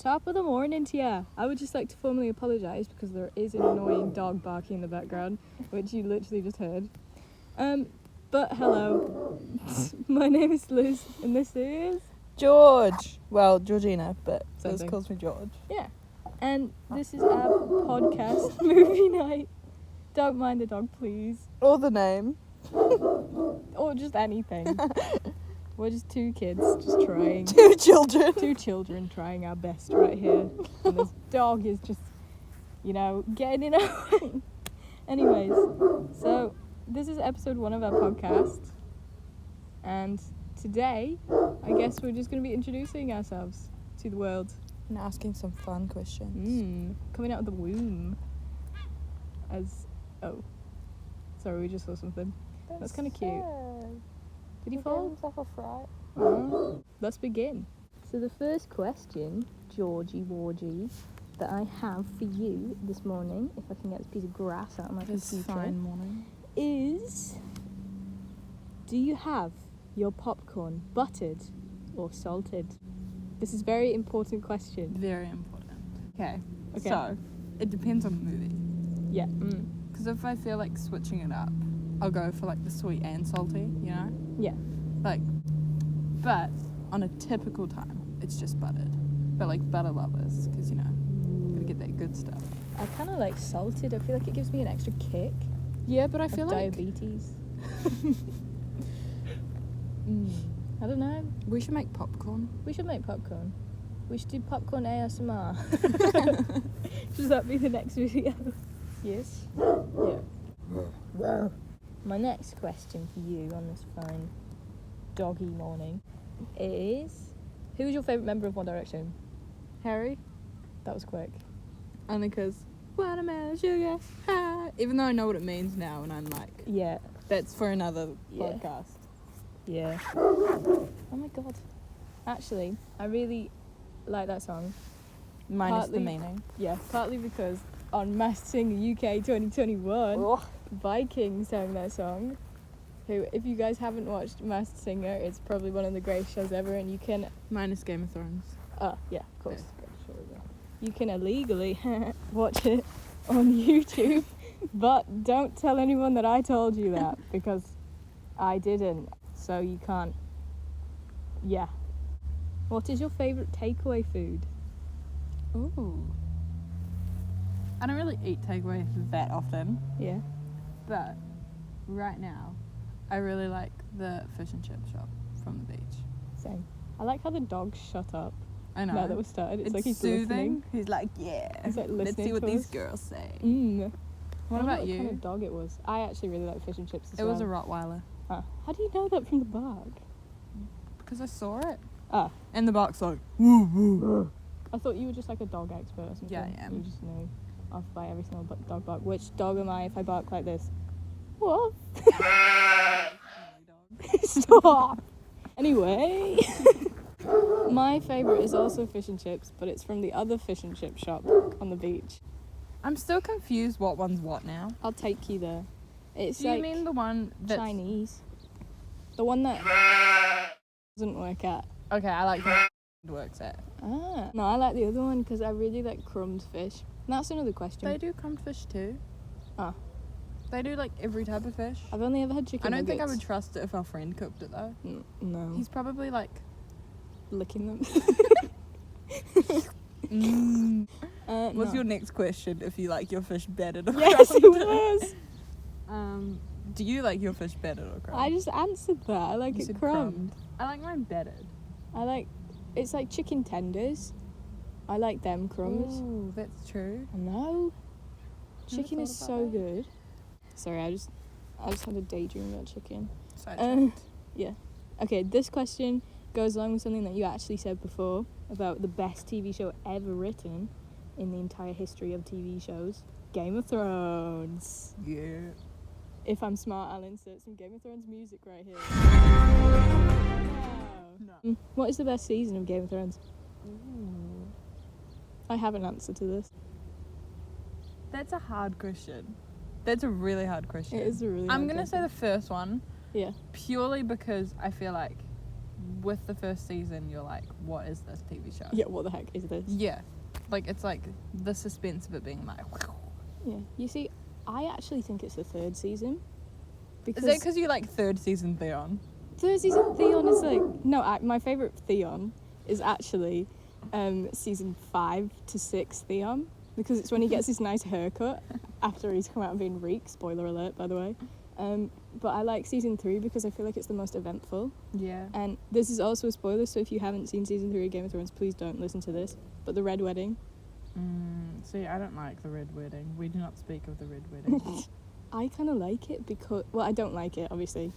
Top of the morning to ya. I would just like to formally apologise because there is an annoying dog barking in the background, which you literally just heard. But hello. My name is Liz, and this is... George. Well, Georgina, but Same Liz thing. calls me George. Yeah. And this is our podcast movie night. Don't mind the dog, please. Or the name. Or just anything. We're just two kids just trying. Two children. Two children trying our best right here. And this dog is just, getting in our way. Anyways, so this is episode 1 of our podcast. And today, I guess we're just going to be introducing ourselves to the world. And asking some fun questions. Coming out of the womb. Sorry, we just saw something. That's kind of cute. Did he fall? Himself a fright. Let's begin. So the first question, Georgie Wargie, that I have for you this morning, if I can get this piece of grass out of my computer, fine morning, is: do you have your popcorn buttered or salted? This is a very important question. Very important. Okay. Okay. So, it depends on the movie. Yeah. Because if I feel like switching it up, I'll go for like the sweet and salty, you know? Yeah. But on a typical time, it's just buttered. But like butter lovers, because gotta get that good stuff. I kind of like salted. I feel like it gives me an extra kick. Yeah, but I of feel like diabetes. I don't know. we should make popcorn. We should make popcorn. We should do popcorn ASMR. Should that be the next video? Yes. Yeah. My next question for you on this fine doggy morning is: who's your favourite member of One Direction? Harry? That was quick. Only because watermelon sugar high. Even though I know what it means now, and I'm like, Yeah. that's for another Yeah. podcast. Yeah. Oh my god. Actually, I really like that song. Minus the Partly- meaning. Yeah, partly because on Masked Singer UK 2021, Viking sang that song. Who, if you guys haven't watched Masked Singer, it's probably one of the greatest shows ever, and you can... Minus Game of Thrones. yeah, of course. You can illegally watch it on YouTube, but don't tell anyone that I told you that, because I didn't, so you can't... Yeah. What is your favourite takeaway food? Ooh. I don't really eat takeaway that often, Yeah. but right now, I really like the fish and chip shop from the beach. Same. I like how the dog shut up I know. now that we started. It's like he's soothing. listening. He's like, yeah. He's like Let's listening see what to these us. girls say. What What I don't about know you? What kind of dog it was? I actually really like fish and chips as It well. was a Rottweiler. How do you know that from the bag? Because I saw it. Ah. And the box like, woo woo. I thought you were just like a dog expert or something. Yeah, I am. You just know off by every single dog bark. Which dog am I if I bark like this? What? Stop! Anyway. My favourite is also fish and chips, but it's from the other fish and chip shop on the beach. I'm still confused what one's what now. I'll take you there. It's Do you like mean the one that's... Chinese. The one that doesn't work at. Okay, I like the works at. Ah. No, I like the other one because I really like crumbed fish. And that's another question. They do crumbed fish too. Ah. They do like every type of fish. I've only ever had I chicken don't think I nuggets. would trust it if our friend cooked it though. No. He's probably like... licking them. What's no. your next question if you like your fish battered or Yes, it crumbed? was. Do you like your fish battered or crumbed? I just answered that. I like You it said crumbed. I like mine battered. It's like chicken tenders. I like them crumbs. Ooh, that's true. I know. Never Chicken is thought so about that. good. Sorry, I just had a daydream about chicken. Sidetracked. Yeah. Okay, this question goes along with something that you actually said before about the best TV show ever written in the entire history of TV shows. Game of Thrones. Yeah. If I'm smart, I'll insert some Game of Thrones music right here. No. What is the best season of Game of Thrones? Ooh. I have an answer to this. That's a hard question. That's a really hard question. It is a really I'm hard gonna say question. the first one. Yeah. Purely because I feel like with the first season, you're like, what is this TV show? Yeah, what the heck is this? Yeah. Like, it's like the suspense of it being like, Yeah. You see, I actually think it's the third season. Is that because you like third season Theon? Third season Theon is like... No, my favourite Theon is actually season 5 to 6 Theon. Because it's when he gets his nice haircut after he's come out of being Reek. Spoiler alert, by the way. But I like season 3 because I feel like it's the most eventful. Yeah. And this is also a spoiler, so if you haven't seen season 3 of Game of Thrones, please don't listen to this. But the Red Wedding. See, I don't like the Red Wedding. We do not speak of the Red Wedding. I kind of like it because... Well, I don't like it, obviously.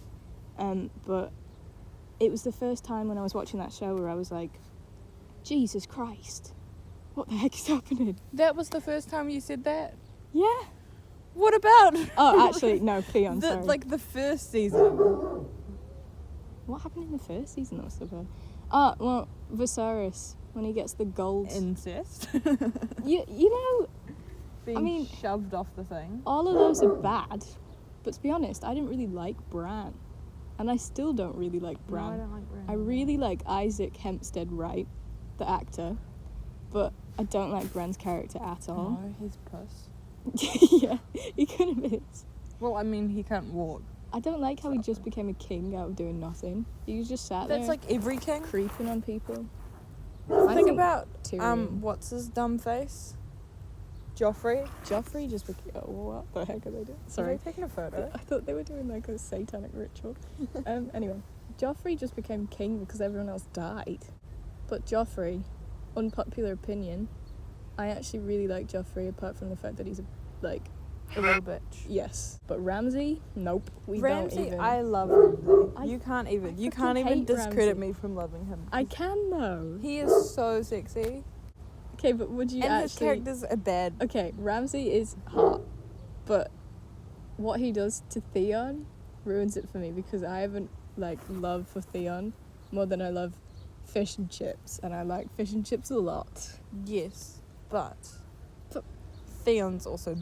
But it was the first time when I was watching that show where I was like, Jesus Christ, what the heck is happening? That was the first time you said that? Yeah. What about... Oh, actually, no, Theon, sorry. Like the first season. What happened in the first season that was so bad? Oh, well, Viserys, when he gets the gold... Incest. you know, Being I mean... shoved off the thing. All of those are bad. But to be honest, I didn't really like Bran. And I still don't really like Bran. No, I don't like Bran. I really like Isaac Hempstead Wright, the actor. But I don't like Bran's character at all. No, he's puss. Yeah, he kind of is. Well, I mean, he can't walk. I don't like how he just became a king out of doing nothing. He just sat there That's like every king. creeping on people. Think about Tyrion. what's his dumb face? Joffrey. Joffrey just became... Oh, what the heck are they doing? Sorry, Sorry. taking a photo. I thought they were doing like a satanic ritual. Anyway, Joffrey just became king because everyone else died. But Joffrey, unpopular opinion, I actually really like Joffrey apart from the fact that he's a little bitch. Yes. But Ramsay, nope. We Ramsay, don't even. I love Ramsay. You can't I even fucking hate discredit Ramsay. me from loving him. I can though. He is so sexy. Okay, but would you And actually... his characters are bad. Okay, Ramsay is hot, but what he does to Theon ruins it for me because I have a love for Theon more than I love fish and chips, and I like fish and chips a lot. Yes, but Theon's also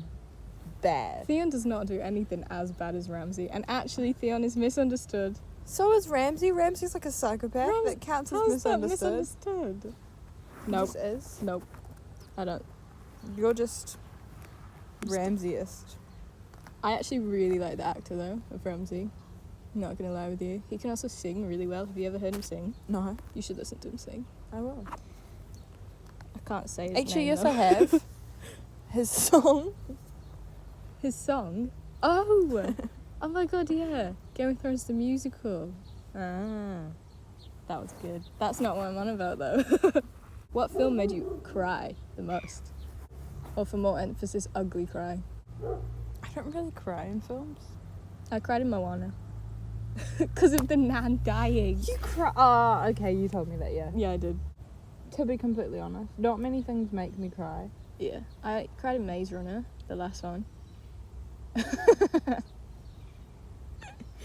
bad. Theon does not do anything as bad as Ramsay, and actually Theon is misunderstood. So is Ramsay. Ramsay's like a psychopath. That counts as How's that misunderstood. misunderstood? He Nope. just is. Nope. I don't. You're just Ramsayist. I actually really like the actor though of Ramsay. I'm not gonna lie with you. He can also sing really well. Have you ever heard him sing? No, You should listen to him sing. I will. I can't say his Actually, name, yes, though. I have. His song. His song? Oh! Oh my god, yeah. Game of Thrones the musical. Ah. That was good. That's not what I'm on about though. What film made you cry the most? Or for more emphasis, ugly cry? I don't really cry in films. I cried in Moana. Because of the Nan dying. You cry? Ah, okay, you told me that, yeah. Yeah, I did. To be completely honest, not many things make me cry. Yeah. I cried in Maze Runner, the last one.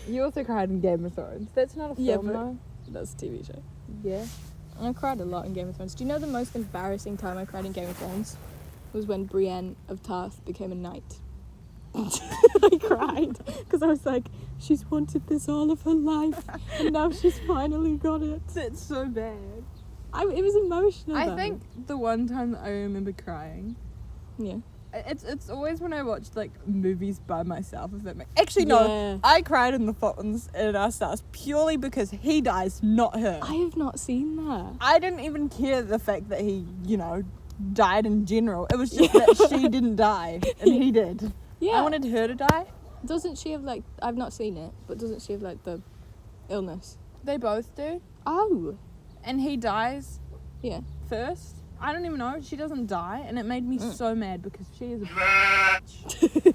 You also cried in Game of Thrones. That's not a film, Yeah, but- though. That's a TV show. Yeah. And I cried a lot in Game of Thrones. Do you know the most embarrassing time I cried in Game of Thrones? Was when Brienne of Tarth became a knight. I cried because I was like, she's wanted this all of her life and now she's finally got it. That's so bad. It was emotional I though. think the one time that I remember crying, Yeah. it's always when I watch like movies by myself. If that makes actually no, Yeah. I cried in The Fault in Our Stars purely because he dies, not her. I have not seen that. I didn't even care the fact that he, died in general. It was just that she didn't die and he did. Yeah. I wanted her to die. Doesn't she have I've not seen it, but doesn't she have the illness? They both do. Oh. And he dies Yeah. first. I don't even know. She doesn't die, and it made me so mad because she is a bitch.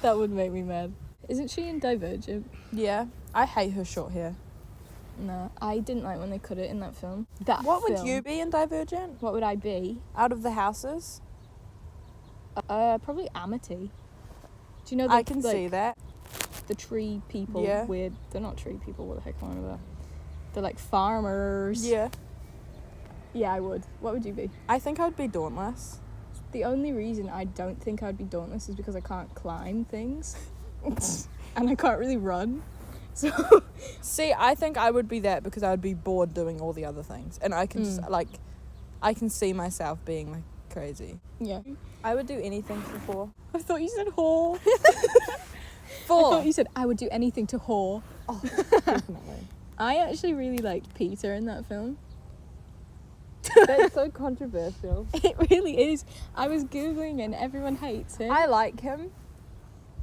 That would make me mad. Isn't she in Divergent? Yeah, I hate her short hair. No, I didn't like when they cut it in that film. What would you be in Divergent? What would I be? Out of the houses? Probably Amity. Do you know I can see that. the tree people? Yeah. Weird. They're not tree people. What the heck am I on about? They're like farmers. Yeah. Yeah, I would. What would you be? I think I'd be Dauntless. The only reason I don't think I'd be Dauntless is because I can't climb things. And I can't really run. So See, I think I would be that because I would be bored doing all the other things. And I can just, like, I can see myself being, like, crazy. yeah. I would do anything for 4. I thought you said whore. 4. I thought you said I would do anything to whore. Oh, definitely. I actually really liked Peter in that film. That's so controversial. It really is. I was Googling and everyone hates him. I like him,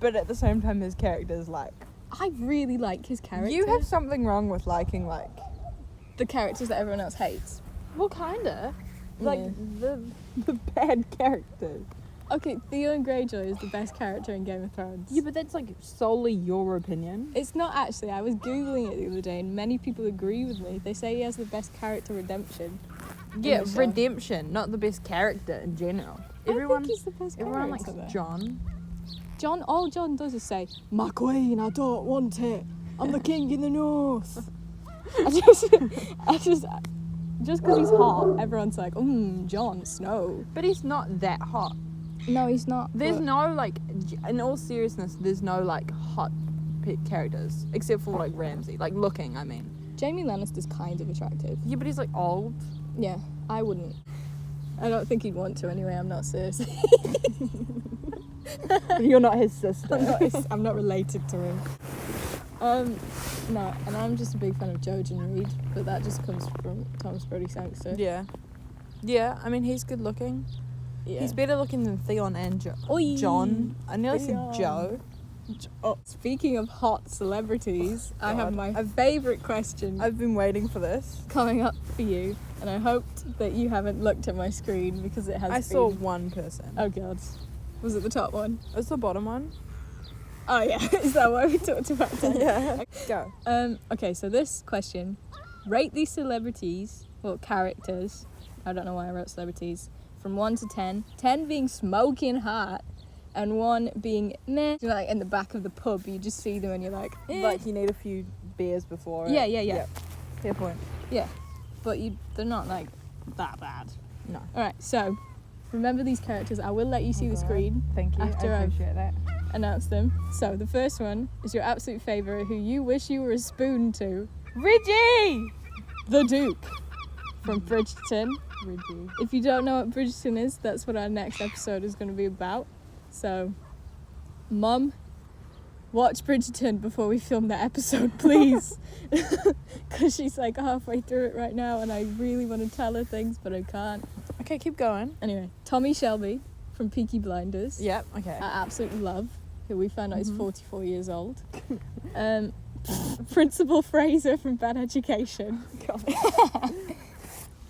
but at the same time his character's like... I really like his character. You have something wrong with liking, like... the characters that everyone else hates. Well, kinda. Like, Yeah. the bad characters. Okay, Theon Greyjoy is the best character in Game of Thrones. Yeah, but that's, like, solely your opinion. It's not actually. I was Googling it the other day and many people agree with me. They say he has the best character redemption. Yeah, the show. redemption, not the best character in general. I think he's the best everyone likes character, though. John. John, all John does is say, "My queen, I don't want it. I'm the king in the north." just because he's hot, everyone's like, Jon Snow. But he's not that hot. No, he's not. There's but- no, like, in all seriousness, there's no, like, hot characters. Except for, like, Ramsay. Like, looking, I mean. Jaime Lannister's kind of attractive. Yeah, but he's, like, old. Yeah, I wouldn't. I don't think he'd want to anyway. I'm not Cersei. You're not his sister. I'm not related to him. No, and I'm just a big fan of Jojen Reed, but that just comes from Thomas Brody Sangster. Yeah. Yeah, I mean, he's good looking. Yeah. He's better looking than Theon and Oi. John. I nearly Theon. said Joe. Oh, speaking of hot celebrities, I have God. my favourite question I've been waiting for this. coming up for you, and I hoped that you haven't looked at my screen because it has I been... saw one person. Oh god. Was it the top one? It's the bottom one. Oh yeah, is that what we talked about today? Yeah. Go. Okay, so this question, rate these celebrities, well, characters, I don't know why I wrote celebrities, from 1 to 10, 10 being smoking hot, and 1 being meh. You know, like in the back of the pub, you just see them and you're like, eh. Like, you need a few beers before. Yeah. Yep. Fair point. Yeah, but they're not like that bad. No. Alright, so, remember these characters. I will let you see the God. screen. Thank you. After I I've- appreciate that. Announce them. So, the first one is your absolute favourite, who you wish you were a spoon to. Reggie! The Duke from Bridgerton. Reggie. If you don't know what Bridgerton is, that's what our next episode is going to be about. So, Mum, watch Bridgerton before we film that episode, please. Because she's like halfway through it right now and I really want to tell her things, but I can't. Okay, keep going. Anyway, Tommy Shelby from Peaky Blinders. Yep, okay. I absolutely love, who we found out is 44 years old. Principal Fraser from Bad Education.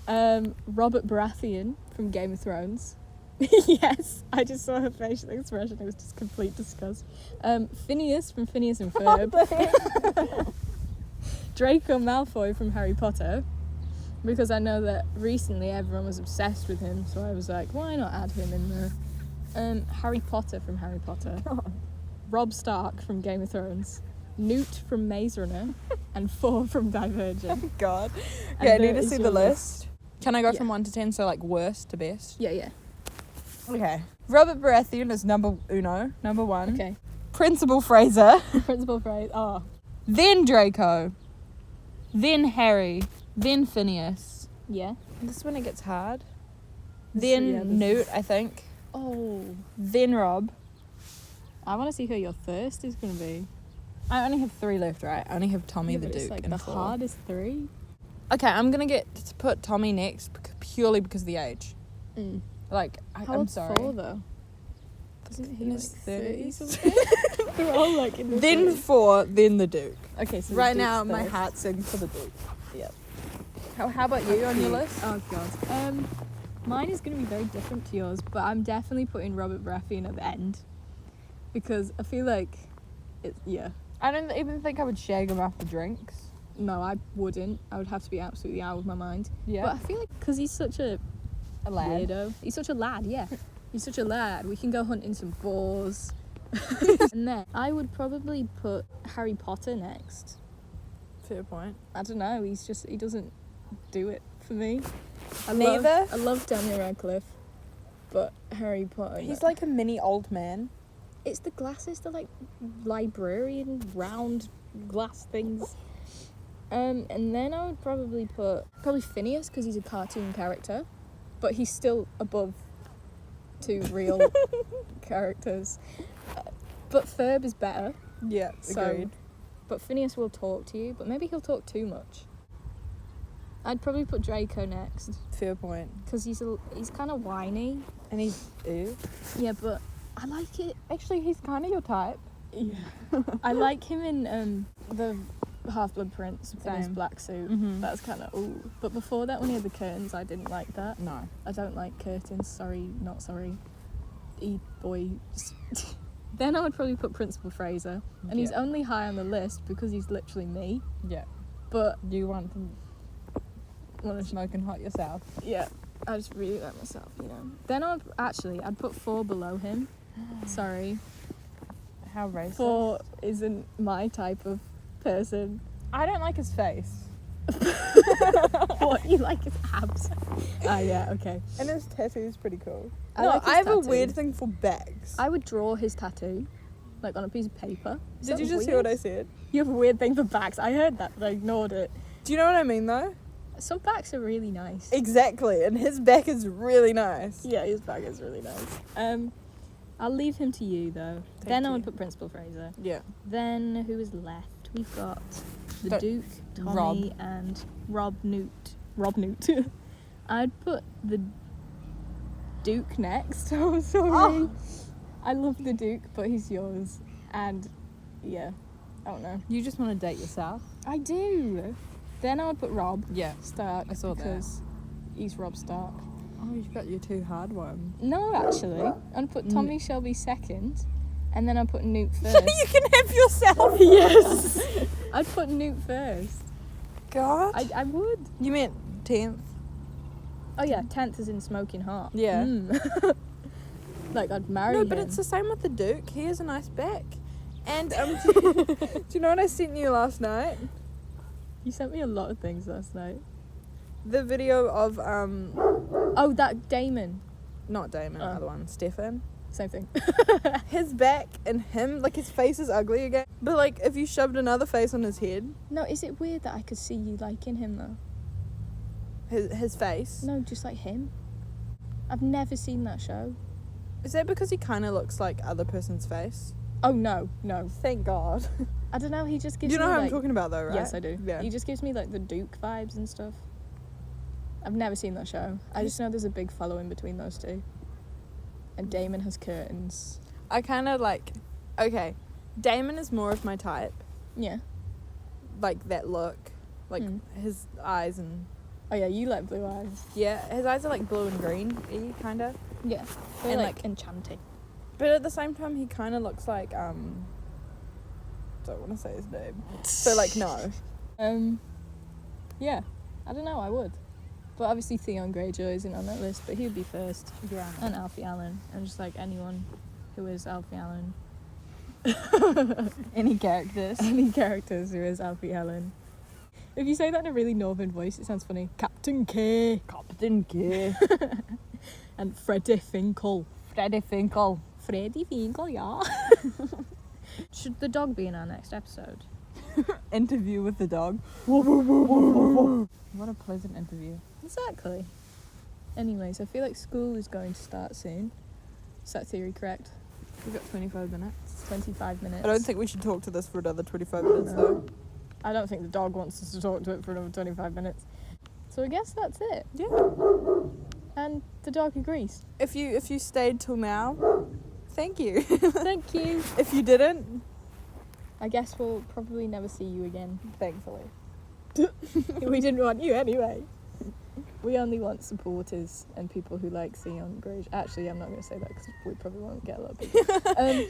Robert Baratheon from Game of Thrones. Yes, I just saw her facial expression. It was just complete disgust. Phineas from Phineas and Ferb. Draco Malfoy from Harry Potter. Because I know that recently everyone was obsessed with him, so I was like, why not add him in there? Harry Potter from Harry Potter. Rob Stark from Game of Thrones. Newt from Maze Runner. And 4 from Divergent. God. And Yeah, I need there to is see your the list. Can I go Yeah. from 1 to 10, so like worst to best? Yeah. Okay. Robert Baratheon is number 1. Okay. Principal Fraser. Principal Fraser. Oh. Then Draco. Then Harry. Then Phineas. Yeah. This is when it gets hard. This- Then yeah, this Newt, is- I think. Oh. Then Rob. I want to see who your first is going to be. I only have 3 left, right? I only have Tommy Yeah, the but Duke it's like and the 4. hardest 3. Okay, I'm gonna get to put Tommy next purely because of the age. Like, How I'm old's sorry. 4 though? Isn't he In like his 30 30s. something? They're all like in their Then 30s. 4, then the Duke. Okay, so the Right Duke's now, my first. heart sings for the Duke. Yep. How about you on your list? Oh god. Mine is going to be very different to yours, but I'm definitely putting Robert Baratheon at the end because I feel like yeah. I don't even think I would shag him after drinks. No, I wouldn't. I would have to be absolutely out of my mind. Yeah. But I feel like because he's such a A lad. weirdo. He's such a lad, yeah. He's such a lad. We can go hunting some boars. And then I would probably put Harry Potter next. Fair point. I don't know. He doesn't do it for me. I Neither? love Daniel Radcliffe, but Harry Potter. He's no. like a mini old man. It's the glasses, the like librarian round glass things. And then I would probably put Phineas, because he's a cartoon character, but he's still above 2 real characters. But Ferb is better. Yeah, agreed. But Phineas will talk to you, but maybe he'll talk too much. I'd probably put Draco next. Fair point. Because he's kind of whiny. And he's ew. Yeah, but I like it. Actually, he's kind of your type. Yeah. I like him in the Half-Blood Prince in his Same. black suit. Mm-hmm. That's kind of ooh. But before that, when he had the curtains, I didn't like that. No. I don't like curtains. Sorry, not sorry. Boy. Then I would probably put Principal Fraser, and he's only high on the list because he's literally me. Yeah. But You want to smoking hot yourself. yeah, I just really like myself, you know. Then I'd put 4 below him. Sorry, How racist. 4 isn't my type of person. I don't like his face. What, you like his abs? Ah, yeah, okay. And his tattoo's pretty cool. I like his I have a tattoo. weird thing for bags. I would draw his tattoo, like on a piece of paper. Is Did that you just hear weird? what I said? You have a weird thing for backs. I heard that, but I ignored it. Do you know what I mean though? Some backs are really nice. Exactly, and his back is really nice. Yeah, his back is really nice. I'll leave him to you though. Then I would you. put Principal Fraser. Yeah. Then who is left? We've got the But Duke, Tommy, and Rob Newt. I'd put the Duke next. I'm sorry. Oh. I love the Duke, but he's yours. And yeah, I don't know. You just want to date yourself? I do. Then I would put Rob Yeah. Stark. I saw that. because he's Rob Stark. Oh, you've got your 2 hard ones. No, actually, I'd put Tommy Shelby second, and then I'd put Newt first. You can have yourself. Yes. I'd put Newt first. God. I would. You meant 10th? Oh yeah, 10th is in Smoking Hot. Yeah. Like I'd marry No, him. but it's the same with the Duke. He has a nice back. And do you know what I sent you last night? You sent me a lot of things last night. The video of Oh, that Damon. not Damon, Oh. the other one, Stefan. Same thing. His back and him, like his face is ugly again. But like if you shoved another face on his head, No, is it weird that I could see you liking him though? his face. No, just like him. I've never seen that show. Is that because he kind of looks like other person's face? Oh no. Thank God. I don't know. He just gives You know me who like. I'm talking about though, right? Yes, I do. Yeah. He just gives me like the Duke vibes and stuff. I've never seen that show. I just know there's a big following between those two. And Damon has curtains. I kind of like. Okay, Damon is more of my type. Yeah. Like that look, like Hmm. his eyes and Oh yeah, you like blue eyes. yeah, his eyes are like blue and green, kind of. Yeah. They're And, like like- enchanting. But at the same time, he kind of looks like don't want to say his name. So like no. Yeah. I don't know, I would. But obviously Theon Greyjoy isn't on that list, but he would be first. Yeah. And Alfie Allen. And just like anyone who is Alfie Allen. Any characters? Any characters who is Alfie Allen. If you say that in a really northern voice, it sounds funny. Captain K. Captain K. And Freddie Finkel. Freddie Finkel. Freddie Finkel, yeah. Should the dog be in our next episode? Interview with the dog. What a pleasant interview. Exactly. Anyways, I feel like school is going to start soon. Is that theory correct? We've got 25 minutes. It's 25 minutes. I don't think we should talk to this for another 25 minutes though. I don't think the dog wants us to talk to it for another 25 minutes. So I guess that's it. Yeah. And the dog agrees. If you stayed till now, thank you. Thank you. If you didn't, I guess we'll probably never see you again. thankfully. We didn't want you anyway. We only want supporters and people who like Theon Greyjoy. Actually, I'm not going to say that because we probably won't get a lot of people.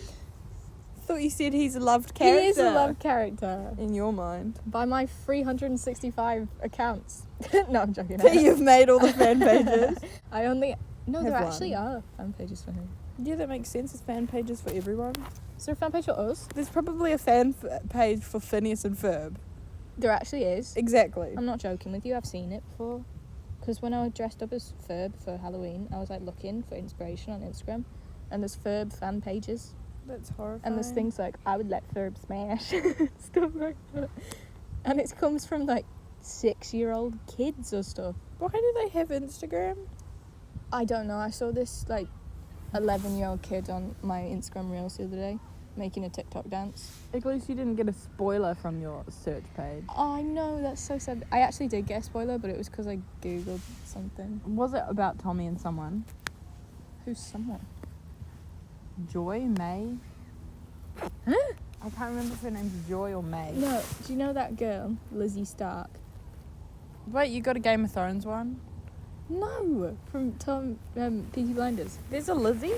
Thought you said he's a loved character. He is a loved character. in your mind. By my 365 accounts. No, I'm joking. But you've made all the fan pages. I only... No, Have there one. actually are fan pages for him. Yeah, that makes sense. It's fan pages for everyone. Is there a fan page for us? There's probably a fan page for Phineas and Ferb. There actually is. Exactly. I'm not joking with you. I've seen it before. Because when I was dressed up as Ferb for Halloween, I was like looking for inspiration on Instagram. And there's Ferb fan pages. That's horrifying. And there's things like, I would let Ferb smash, stuff like that. And it comes from like 6-year-old kids or stuff. Why do they have Instagram? I don't know. I saw this like 11-year-old kid on my Instagram Reels the other day making a TikTok dance. At least you didn't get a spoiler from your search page. I know, that's so sad. I actually did get a spoiler, but it was because I googled something. Was it about Tommy and someone? Who's someone? Joy? May? Huh? I can't remember if her name's Joy or May. No, do you know that girl, Lizzie Stark? Wait, you got a Game of Thrones one? No, from Peaky Blinders. There's a Lizzie?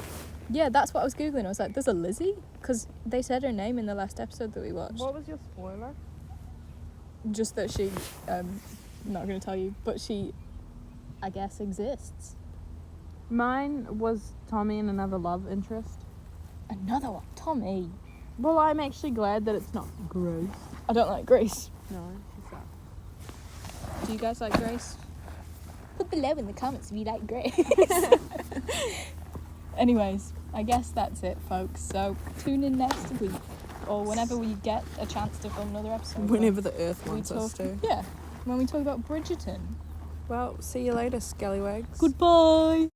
Yeah, that's what I was googling. I was like, there's a Lizzie? Because they said her name in the last episode that we watched. What was your spoiler? Just that she, not going to tell you, but she, I guess, exists. Mine was Tommy and another love interest. Another one, Tommy. Well, I'm actually glad that it's not Grace. I don't like Grace. No, she sucks. Do you guys like Grace? Put below in the comments if you like Grace. Anyways, I guess that's it, folks. So tune in next week, or whenever we get a chance to film another episode. Whenever the Earth we wants us to. Yeah, when we talk about Bridgerton. Well, see you later, scallywags. Goodbye.